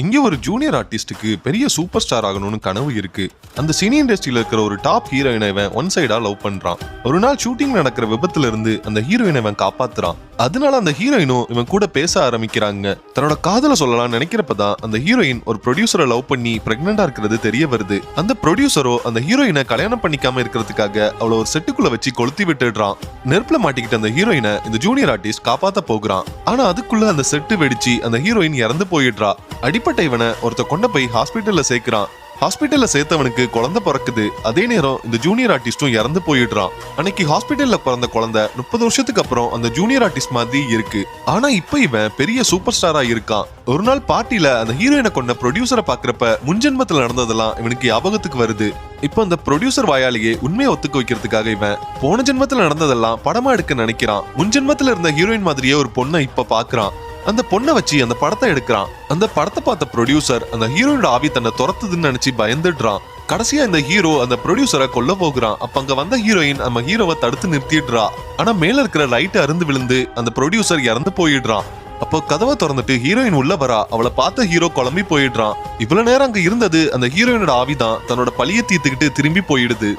இங்க ஒரு ஜூனியர் ஆர்டிஸ்டுக்கு பெரிய சூப்பர் ஸ்டார் ஆகணும்னு கனவு இருக்கு. அந்த சினி இண்டஸ்ட்ரியில இருக்கிற ஒரு டாப் ஹீரோயினை இவன் ஒன் சைடா லவ் பண்றான். ஒரு நாள் ஷூட்டிங் நடக்கிற விபத்துல இருந்து அந்த ஹீரோயினை இவன் காப்பாத்துறான். அதனால அந்த ஹீரோயினும் இவன் கூட பேச ஆரம்பிக்கிறாங்க. தன்னோட காதல சொல்லலாம் நினைக்கிறப்பதான் அந்த ஹீரோயின் ஒரு ப்ரொடியூசரை லவ் பண்ணி பிரெக்னெண்டா இருக்கிறது தெரிய வருது. அந்த ப்ரொடியூசரோ அந்த ஹீரோயினை கல்யாணம் பண்ணிக்காம இருக்கிறதுக்காக அவளை ஒரு செட்டுக்குள்ள வச்சு கொளுத்தி விட்டுடுறான். நெருப்புல மாட்டிக்கிட்ட அந்த ஹீரோயினை இந்த ஜூனியர் ஆர்டிஸ்ட் காப்பாத்த போகிறான். ஆனா அதுக்குள்ள அந்த செட்டு வெடிச்சு அந்த ஹீரோயின் இறந்து போயிடுறா. அடிப்பட்ட இவனை ஒருத்த கொண்டு போய் ஹாஸ்பிட்டல்ல சேர்க்கிறான். ஹாஸ்பிட்டல்ல சேர்த்தவனுக்கு குழந்தை பிறக்குது. அதே நேரம் இந்த ஜூனியர் ஆர்டிஸ்டும் இறந்து போயிடுறான். அன்னைக்கு ஹாஸ்பிட்டல்ல பிறந்த குழந்தை 30 வருஷத்துக்கு அப்புறம் அந்த ஜூனியர் ஆர்டிஸ்ட் மாதிரி இருக்கு. ஆனா இப்ப இவன் பெரிய சூப்பர் ஸ்டாரா இருக்கான். ஒரு நாள் பார்ட்டில அந்த ஹீரோயினை கொண்ட ப்ரொடியூசரை பாக்குறப்ப முன்ஜென்மத்துல நடந்ததெல்லாம் இவனுக்கு ஞாபகத்துக்கு வருது. இப்ப அந்த ப்ரொடியூசர் வாயாலேயே உண்மையை ஒத்துக்க வைக்கிறதுக்காக இவன் போன ஜென்மத்துல நடந்ததெல்லாம் படமா எடுக்க நினைக்கிறான். முன்ஜென்மத்துல இருந்த ஹீரோயின் மாதிரியே ஒரு பொண்ணை இப்ப பாக்குறான். அந்த பொண்ணை வச்சு அந்த படத்தை எடுக்கிறான். அந்த படத்தை பார்த்த ப்ரொடியூசர் அந்த ஹீரோயோட ஆவி தன்னை துரத்துதுன்னு நினைச்சு பயந்துடுறான். கடைசியா இந்த ஹீரோ அந்த ப்ரொடியூசரை கொல்ல போகிறான். அப்ப அங்க வந்த ஹீரோயின் நம்ம ஹீரோவை தடுத்து நிறுத்திடுறா. ஆனா மேல இருக்கிற லைட் அருந்து விழுந்து அந்த ப்ரொடியூசர் இறந்து போயிடுறான். அப்போ கதவை திறந்துட்டு ஹீரோயின் உள்ள வரா. அவளை பார்த்த ஹீரோ குழம்பி போயிடுறான். இவ்வளவு நேரம் அங்க இருந்தது அந்த ஹீரோயினோட ஆவிதான் தன்னோட பழிய தீர்த்துக்கிட்டு திரும்பி போயிடுது.